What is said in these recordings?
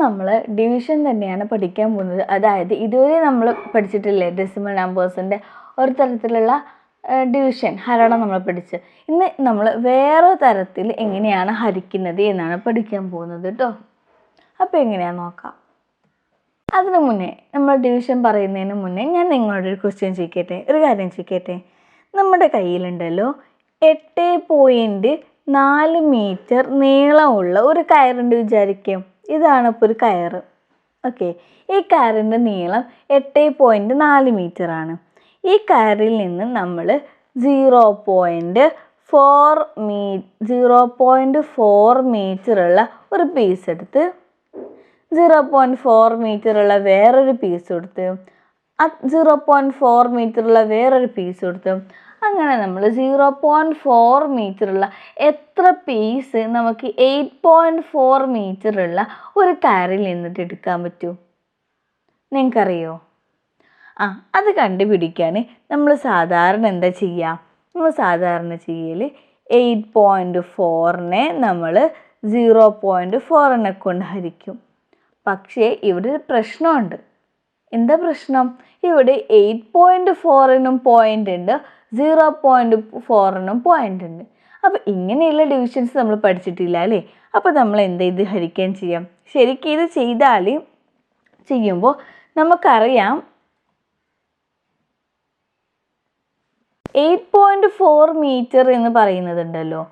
നമ്മൾ ഡിവിഷൻ തന്നെയാണ് പഠിക്കാൻ പോകുന്നത്. അതായത് ഇതുവരെ നമ്മൾ പഠിച്ചിട്ടില്ലേ ഡെസിമൽ നമ്പേഴ്സിൻ്റെ ഒരു തരത്തിലുള്ള ഡിവിഷൻ ഹരണം നമ്മൾ പഠിച്ച്. ഇന്ന് നമ്മൾ വേറെ തരത്തിൽ എങ്ങനെയാണ് ഹരിക്കുന്നത് എന്നാണ് പഠിക്കാൻ പോകുന്നത് കേട്ടോ. അപ്പോൾ എങ്ങനെയാണെന്ന് നോക്കാം. അതിനു മുന്നേ നമ്മൾ ഡിവിഷൻ പറയുന്നതിന് മുന്നേ ഞാൻ നിങ്ങളോടൊരു ക്വസ്റ്റ്യൻ ചോദിക്കട്ടെ, ഒരു കാര്യം ചോദിക്കട്ടെ. നമ്മുടെ കയ്യിലുണ്ടല്ലോ 8.4 മീറ്റർ നീളമുള്ള ഒരു കയറുണ്ട് വിചാരിക്കും. ഇതാണ് ഇപ്പോൾ ഒരു കയറ്. ഓക്കെ, ഈ കയറിൻ്റെ നീളം 8.4 മീറ്ററാണ്. ഈ കയറിൽ നിന്ന് നമ്മൾ 0.4 മീറ്ററുള്ള ഒരു പീസ് എടുത്ത് 0.4 മീറ്ററുള്ള വേറൊരു പീസ് കൊടുത്ത് 0.4 മീറ്ററുള്ള വേറൊരു പീസ് കൊടുത്ത് അങ്ങനെ നമ്മൾ 0.4 മീറ്ററുള്ള എത്ര പീസ് നമുക്ക് 8.4 മീറ്ററുള്ള ഒരു കയറിൽ നിന്നിട്ട് എടുക്കാൻ പറ്റൂ? നിങ്ങൾക്കറിയോ? അത് കണ്ടുപിടിക്കാൻ നമ്മൾ സാധാരണ എന്താ ചെയ്യുക? നമ്മൾ സാധാരണ ചെയ്യൽ 8.4നെ നമ്മൾ 0.4നെ കൊണ്ട് ഹരിക്കും. പക്ഷേ ഇവിടെ ഒരു പ്രശ്നമുണ്ട്. എന്താ പ്രശ്നം? ഇവിടെ 8.4നും പോയിൻ്റ് ഉണ്ട്, 0.4നും പോയിൻ്റ് ഉണ്ട്. അപ്പോൾ ഇങ്ങനെയുള്ള ഡിവിഷൻസ് നമ്മൾ പഠിച്ചിട്ടില്ല അല്ലേ? അപ്പോൾ നമ്മൾ എന്താ ഇത് ഹരിക്കാൻ ചെയ്യാം? ശരിക്കും ഇത് ചെയ്യുമ്പോൾ നമുക്കറിയാം 8.4 മീറ്റർ എന്ന് പറയുന്നതുണ്ടല്ലോ.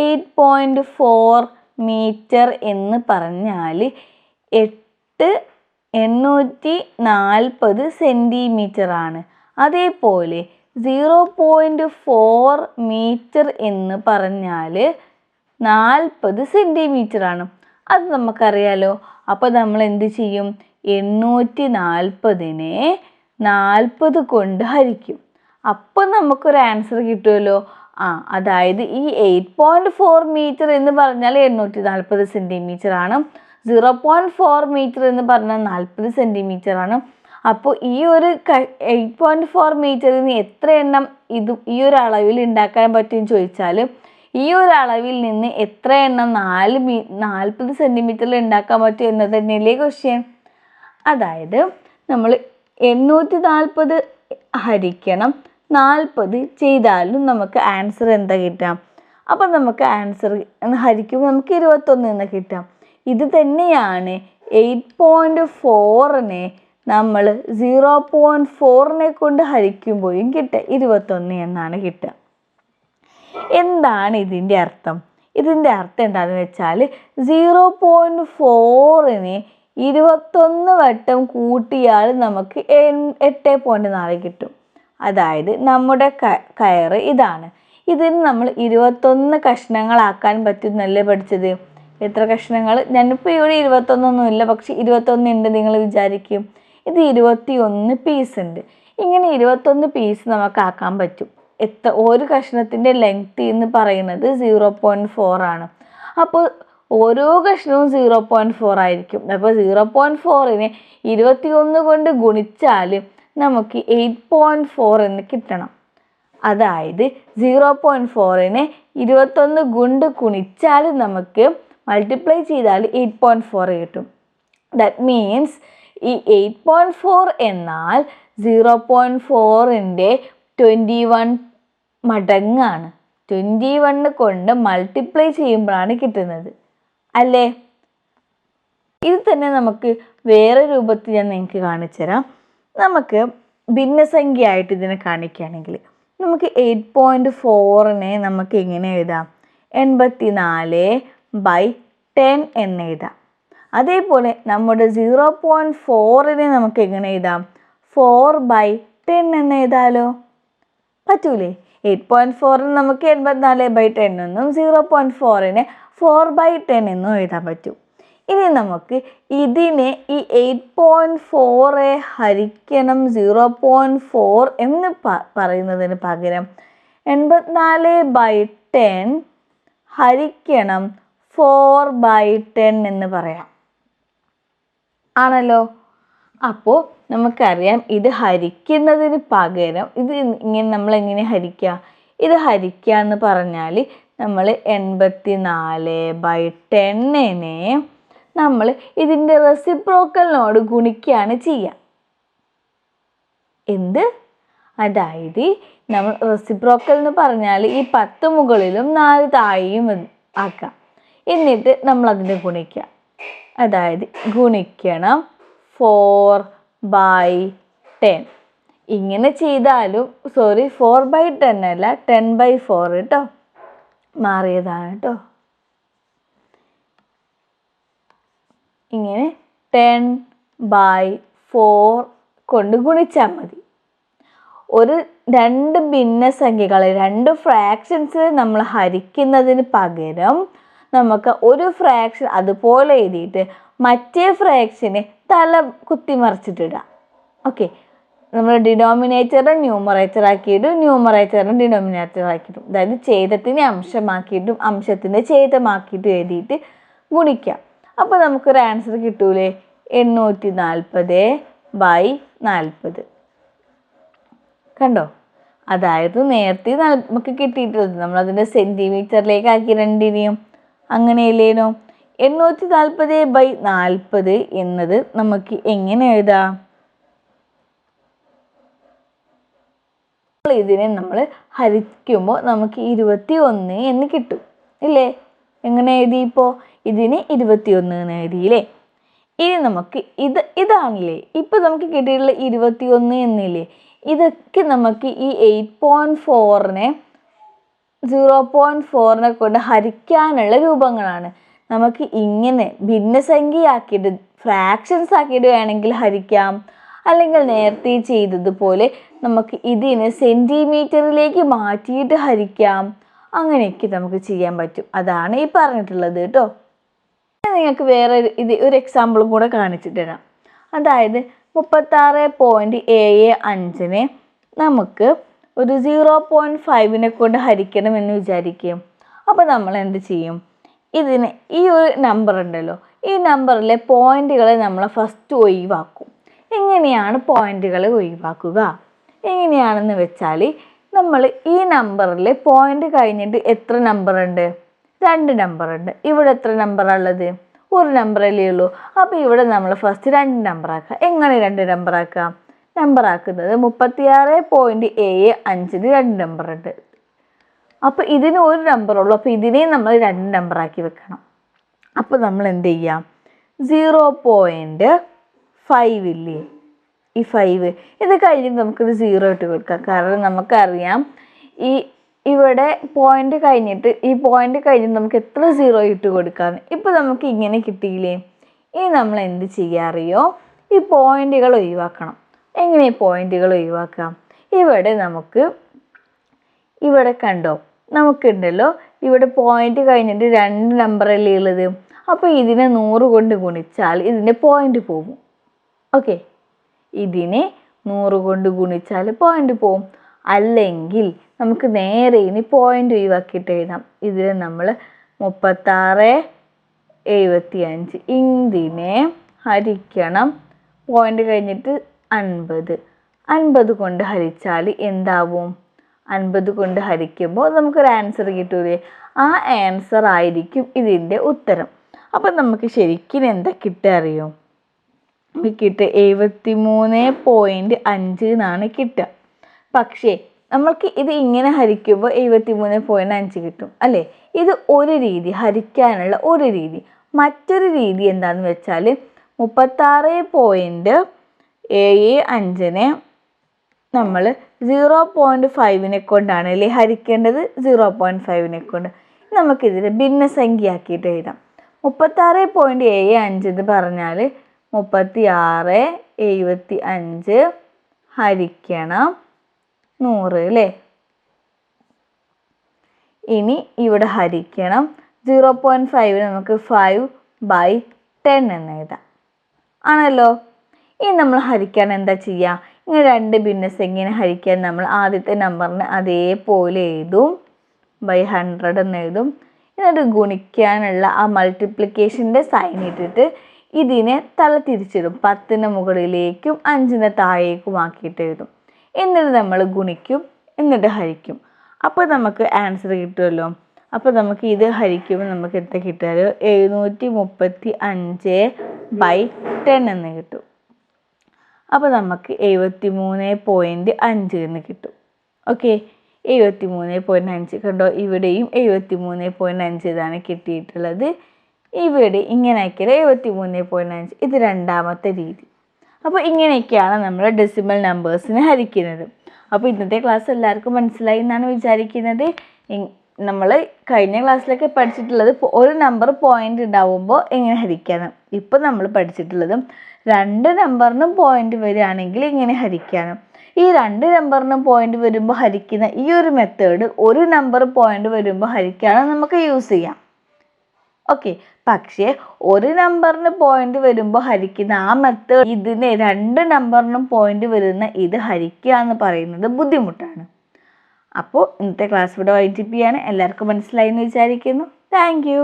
8.4 മീറ്റർ എന്ന് പറഞ്ഞാൽ 840 സെൻറ്റിമീറ്ററാണ്. അതേപോലെ 0.4 മീറ്റർ എന്ന് പറഞ്ഞാൽ 40 സെൻറ്റിമീറ്ററാണ്. അത് നമുക്കറിയാലോ. അപ്പോൾ നമ്മൾ എന്ത് ചെയ്യും? 840നെ 40 കൊണ്ട് ഹരിക്കും. അപ്പോൾ നമുക്കൊരു ആൻസർ കിട്ടുമല്ലോ. അതായത് ഈ 8.4 മീറ്റർ എന്ന് പറഞ്ഞാൽ 840 സെൻറ്റിമീറ്ററാണ്, 0.4 മീറ്റർ എന്ന് പറഞ്ഞാൽ 40 സെൻറ്റിമീറ്ററാണ്. അപ്പോൾ ഈ ഒരു 8.4 മീറ്ററിന് എത്ര എണ്ണം ഈ ഒരു അളവിൽ ഉണ്ടാക്കാൻ പറ്റുമെന്ന് ചോദിച്ചാൽ ഈ ഒരു അളവിൽ നിന്ന് എത്ര എണ്ണം 40 സെൻറ്റിമീറ്ററിൽ ഉണ്ടാക്കാൻ പറ്റും എന്നത് തന്നെയല്ലേ ക്വസ്റ്റ്യൻ. അതായത് നമ്മൾ 840 ഹരിക്കണം 40 ചെയ്താലും നമുക്ക് ആൻസർ എന്താ കിട്ടാം? അപ്പം നമുക്ക് ആൻസർ ഹരിക്കുമ്പോൾ നമുക്ക് 21 എന്ന് കിട്ടാം. ഇത് തന്നെയാണ് 8.4നെ നമ്മൾ 0.4നെ കൊണ്ട് ഹരിക്കുമ്പോഴും കിട്ടുക 21 എന്നാണ് കിട്ടുക. എന്താണ് ഇതിൻ്റെ അർത്ഥം? ഇതിൻ്റെ അർത്ഥം എന്താണെന്ന് വെച്ചാൽ 0.4നെ 21 വട്ടം കൂട്ടിയാൽ നമുക്ക് 8.4 കിട്ടും. അതായത് നമ്മുടെ കയറ് ഇതാണ്. ഇതിന് നമ്മൾ 21 കഷ്ണങ്ങളാക്കാൻ പറ്റുന്നല്ലേ പഠിച്ചത്? എത്ര കഷ്ണങ്ങൾ? ഞാനിപ്പോൾ ഇവിടെ 21 പക്ഷെ 21 ഉണ്ട് നിങ്ങൾ വിചാരിക്കും. ഇത് 21 പീസ് ഉണ്ട്. ഇങ്ങനെ 21 പീസ് നമുക്ക് ആക്കാൻ പറ്റും. ഒരു കഷ്ണത്തിൻ്റെ ലെങ്ത് എന്ന് പറയുന്നത് 0.4 ആണ്. അപ്പോൾ ഓരോ കഷ്ണവും 0.4 ആയിരിക്കും. അപ്പോൾ 0.4നെ 21 കൊണ്ട് ഗുണിച്ചാൽ നമുക്ക് 8.4 എന്ന് കിട്ടണം. അതായത് 0.4നെ 21 കൊണ്ട് ഗുണിച്ചാൽ നമുക്ക് മൾട്ടിപ്ലൈ ചെയ്താൽ 8.4 കിട്ടും. ദാറ്റ് മീൻസ് ഈ 8.4 എന്നാൽ 0.4ൻ്റെ 21 മടങ്ങാണ്. 21 കൊണ്ട് മൾട്ടിപ്ലൈ ചെയ്യുമ്പോഴാണ് കിട്ടുന്നത് അല്ലേ? ഇത് തന്നെ നമുക്ക് വേറെ രൂപത്തിൽ ഞാൻ നിങ്ങൾക്ക് കാണിച്ചു തരാം. നമുക്ക് ഭിന്നസംഖ്യയായിട്ട് ഇതിനെ കാണിക്കുകയാണെങ്കിൽ നമുക്ക് 8.4നെ നമുക്ക് എങ്ങനെ എഴുതാം? 84/10 എന്ന് എഴുതാം. അതേപോലെ നമ്മുടെ 0.4നെ നമുക്ക് എങ്ങനെ എഴുതാം? 4/10 എന്ന് എഴുതാലോ. പറ്റൂലേ? 8.4ന് നമുക്ക് 84/10 എന്നും 0.4നെ 4/10 എന്നും എഴുതാൻ പറ്റും. ഇനി നമുക്ക് ഇതിനെ ഈ 8.4 ഹരിക്കണം 0.4 എന്ന് പറയുന്നതിന് പകരം 84/10 ഹരിക്കണം 4/10 എന്ന് പറയാം. ആണല്ലോ. അപ്പോൾ നമുക്കറിയാം ഇത് ഹരിക്കുന്നതിന് പകരം നമ്മളെങ്ങനെ ഹരിക്കുക? ഇത് ഹരിക്കുക എന്ന് പറഞ്ഞാൽ നമ്മൾ 84/10നെ നമ്മൾ ഇതിൻ്റെ റെസിപ്രോക്കലിനോട് ഗുണിക്കുകയാണ് ചെയ്യുക. എന്ത്? അതായത് നമ്മൾ റെസിപ്രോക്കൽ എന്ന് പറഞ്ഞാൽ ഈ 10 മുകളിലും 4 താഴെയും ആക്കാം. എന്നിട്ട് നമ്മൾ അതിനെ ഗുണിക്കുക. അതായത് ഗുണിക്കണം 4/10. ഇങ്ങനെ ചെയ്താലും 4/10 അല്ല 10/4 കേട്ടോ, മാറിയതാണ് കേട്ടോ. ഇങ്ങനെ 10/4 കൊണ്ട് ഗുണിച്ചാൽ മതി. ഒരു 2 ഭിന്നസംഖ്യകളെ 2 ഫ്രാക്ഷൻസ് നമ്മൾ ഹരിക്കുന്നതിന് പകരം നമുക്ക് ഒരു ഫ്രാക്ഷൻ അതുപോലെ എഴുതിയിട്ട് മറ്റേ ഫ്രാക്ഷനെ തല കുത്തിമറിച്ചിട്ടിടാം. ഓക്കെ, നമ്മൾ ഡിനോമിനേറ്ററും ന്യൂമറേറ്റർ ആക്കിയിട്ടും ന്യൂമറേറ്ററും ഡിനോമിനേറ്റർ ആക്കിയിട്ടും, അതായത് ഛേദത്തിനെ അംശമാക്കിയിട്ടും അംശത്തിൻ്റെ ഛേദമാക്കിയിട്ടും എഴുതിയിട്ട് ഗുണിക്കാം. അപ്പോൾ നമുക്കൊരു ആൻസർ കിട്ടൂലേ? 840/40. കണ്ടോ? അതായത് നേരത്തെ നമുക്ക് കിട്ടിയിട്ടുള്ളത് നമ്മളതിൻ്റെ സെൻറ്റിമീറ്ററിലേക്ക് ആക്കി രണ്ടിനെയും, അങ്ങനെയല്ലേനോ? 840/40 എന്നത് നമുക്ക് എങ്ങനെ എഴുതാം? ഇതിനെ നമ്മൾ ഹരിക്കുമ്പോൾ നമുക്ക് 21 എന്ന് കിട്ടും ഇല്ലേ? എങ്ങനെ എഴുതി? ഇപ്പോൾ ഇതിന് 21 എന്ന് എഴുതിയില്ലേ? ഇനി നമുക്ക് ഇതാണല്ലേ ഇപ്പം നമുക്ക് കിട്ടിയിട്ടുള്ള 21 എന്നില്ലേ? ഇതൊക്കെ നമുക്ക് ഈ 8.4നെ 0.4നെ കൊണ്ട് ഹരിക്കാനുള്ള രൂപങ്ങളാണ്. നമുക്ക് ഇങ്ങനെ ഭിന്നസംഖ്യയാക്കിയിട്ട് ഫ്രാക്ഷൻസ് ആക്കിയിട്ട് വേണമെങ്കിൽ ഹരിക്കാം, അല്ലെങ്കിൽ നേരത്തെ ചെയ്തതുപോലെ നമുക്ക് ഇതിനെ സെൻറ്റിമീറ്ററിലേക്ക് മാറ്റിയിട്ട് ഹരിക്കാം. അങ്ങനെയൊക്കെ നമുക്ക് ചെയ്യാൻ പറ്റും. അതാണ് ഈ പറഞ്ഞിട്ടുള്ളത് കേട്ടോ. നിങ്ങൾക്ക് വേറെ ഒരു എക്സാമ്പിളും കൂടെ കാണിച്ചിട്ട് തരാം. അതായത് 36.75നെ നമുക്ക് ഒരു 0.5നെ കൊണ്ട് ഹരിക്കണം എന്ന് വിചാരിക്കും. അപ്പോൾ നമ്മൾ എന്ത് ചെയ്യും? ഇതിന് ഈ ഒരു നമ്പർ ഉണ്ടല്ലോ, ഈ നമ്പറിലെ പോയിന്റുകളെ നമ്മൾ ഫസ്റ്റ് ഒഴിവാക്കും. എങ്ങനെയാണ് പോയിന്റുകളെ ഒഴിവാക്കുക? എങ്ങനെയാണെന്ന് വെച്ചാൽ നമ്മൾ ഈ നമ്പറിൽ പോയിന്റ് കഴിഞ്ഞിട്ട് എത്ര നമ്പർ ഉണ്ട്? 2 നമ്പർ ഉണ്ട്. ഇവിടെ എത്ര നമ്പറാണ് ഉള്ളത്? ഒരു നമ്പറല്ലേ ഉള്ളൂ. അപ്പോൾ ഇവിടെ നമ്മൾ ഫസ്റ്റ് 2 നമ്പർ ആക്കുക. എങ്ങനെ 2 നമ്പർ ആക്കാം? നമ്പർ ആക്കുന്നത് 36.75 2 നമ്പർ ഉണ്ട്. അപ്പോൾ ഇതിന് ഒരു നമ്പറുള്ളൂ. അപ്പോൾ ഇതിനെ നമ്മൾ 2 നമ്പറാക്കി വെക്കണം. അപ്പോൾ നമ്മൾ എന്ത് ചെയ്യാം? 0.5 ഇല്ലേ? ഈ 5 ഇത് കഴിഞ്ഞ് നമുക്കൊരു 0 ഇട്ട് കൊടുക്കാം. കാരണം നമുക്കറിയാം ഇവിടെ പോയിന്റ് കഴിഞ്ഞിട്ട് നമുക്ക് എത്ര 0 ഇട്ട് കൊടുക്കാമെന്ന്. ഇപ്പോൾ നമുക്ക് ഇങ്ങനെ കിട്ടിയില്ലേ? ഇനി നമ്മൾ എന്ത് ചെയ്യാറിയോ? ഈ പോയിന്റുകൾ ഒഴിവാക്കണം. എങ്ങനെ പോയിന്റുകൾ ഒഴിവാക്കാം? ഇവിടെ കണ്ടോ, നമുക്കുണ്ടല്ലോ ഇവിടെ പോയിന്റ് കഴിഞ്ഞിട്ട് 2 നമ്പറല്ലേ ഉള്ളത്. അപ്പോൾ ഇതിനെ 100 കൊണ്ട് ഗുണിച്ചാൽ ഇതിൻ്റെ പോയിന്റ് പോകും. ഓക്കെ, ഇതിനെ 100 കൊണ്ട് ഗുണിച്ചാൽ പോയിന്റ് പോകും. അല്ലെങ്കിൽ നമുക്ക് നേരെ ഇനി പോയിന്റ് ഒഴിവാക്കിയിട്ട് എഴുതാം. ഇതിൽ നമ്മൾ 36.75 ഇതിനെ ഹരിക്കണം പോയിന്റ് കഴിഞ്ഞിട്ട് 50 കൊണ്ട് ഹരിച്ചാൽ എന്താവും? 50 കൊണ്ട് ഹരിക്കുമ്പോൾ നമുക്കൊരു ആൻസർ കിട്ടൂലേ? ആ ആൻസർ ആയിരിക്കും ഇതിൻ്റെ ഉത്തരം. അപ്പം നമുക്ക് ശരിക്കും എന്താ കിട്ടുക അറിയോ? കിട്ടുക 73.5 എന്നാണ് കിട്ടുക. പക്ഷേ നമ്മൾക്ക് ഇത് ഇങ്ങനെ ഹരിക്കുമ്പോൾ 73.5 കിട്ടും അല്ലേ? ഇത് ഒരു രീതി, ഹരിക്കാനുള്ള ഒരു രീതി. മറ്റൊരു രീതി എന്താണെന്ന് വെച്ചാൽ 36.75നെ നമ്മൾ 0.5നെ കൊണ്ടാണ് അല്ലേ ഹരിക്കേണ്ടത്? 0.5നെ കൊണ്ട് നമുക്കിതിൽ ഭിന്നസംഖ്യയാക്കിയിട്ട് എഴുതാം. 36.75 എന്ന് പറഞ്ഞാൽ 36.75 ഹരിക്കണം 100 അല്ലേ? ഇനി ഇവിടെ ഹരിക്കണം 0.5 നമുക്ക് 5/10 എന്ന് എഴുതാം ആണല്ലോ. ഇനി നമ്മൾ ഹരിക്കാൻ എന്താ ചെയ്യുക? ഇങ്ങനെ 2 ഭിന്നസംഖ്യനെ ഹരിക്കാൻ നമ്മൾ ആദ്യത്തെ നമ്പറിന് അതേപോലെ എഴുതും, 100 എന്ന് എഴുതും. എന്നിട്ട് ഗുണിക്കാനുള്ള ആ മൾട്ടിപ്ലിക്കേഷൻ്റെ സൈൻ ഇട്ടിട്ട് ഇതിനെ തല തിരിച്ചിടും. 10ന് മുകളിലേക്കും 5ന് താഴേക്കും ആക്കിയിട്ട് എഴുതും. എന്നിട്ട് നമ്മൾ ഗുണിക്കും, എന്നിട്ട് ഹരിക്കും. അപ്പോൾ നമുക്ക് ആൻസർ കിട്ടുമല്ലോ. അപ്പോൾ നമുക്ക് ഇത് ഹരിക്കുമ്പോൾ നമുക്ക് എത്ര കിട്ടുമല്ലോ 735/10 എന്ന് കിട്ടും. അപ്പോൾ നമുക്ക് 73.5 എന്ന് കിട്ടും. ഓക്കെ, 73.5 കണ്ടോ, ഇവിടെയും 73.5 ഇതാണ് കിട്ടിയിട്ടുള്ളത്. ഇവിടെ ഇങ്ങനെ ആക്കിയാൽ 73.5. ഇത് രണ്ടാമത്തെ രീതി. അപ്പോൾ ഇങ്ങനെയൊക്കെയാണ് നമ്മൾ ഡെസിമൽ നമ്പേഴ്സിനെ ഹരിക്കുന്നത്. അപ്പോൾ ഇന്നത്തെ ക്ലാസ് എല്ലാവർക്കും മനസ്സിലായി എന്നാണ് വിചാരിക്കുന്നത്. നമ്മൾ കഴിഞ്ഞ ക്ലാസ്സിലൊക്കെ പഠിച്ചിട്ടുള്ളത് ഒരു നമ്പർ പോയിന്റ് ഉണ്ടാവുമ്പോൾ എങ്ങനെ ഹരിക്കാനും, ഇപ്പോൾ നമ്മൾ പഠിച്ചിട്ടുള്ളതും 2 നമ്പറിനും പോയിന്റ് വരികയാണെങ്കിൽ ഇങ്ങനെ ഹരിക്കാനും. ഈ 2 നമ്പറിനും പോയിന്റ് വരുമ്പോൾ ഹരിക്കുന്ന ഈ ഒരു മെത്തേഡ് ഒരു നമ്പർ പോയിന്റ് വരുമ്പോൾ ഹരിക്കാനും നമുക്ക് യൂസ് ചെയ്യാം. ഓക്കെ, പക്ഷേ ഒരു നമ്പറിന് പോയിന്റ് വരുമ്പോൾ ഹരിക്കുന്ന ആ മെത്തേഡ് ഇതിനെ 2 നമ്പറിനും പോയിന്റ് വരുന്ന ഇത് ഹരിക്കുക എന്ന് പറയുന്നത് ബുദ്ധിമുട്ടാണ്. അപ്പോൾ ഇന്നത്തെ ക്ലാസ് ഇവിടെ വൈൻഡപ്പ് ചെയ്യാണ്. എല്ലാവർക്കും മനസ്സിലായി എന്ന് വിചാരിക്കുന്നു. Thank you.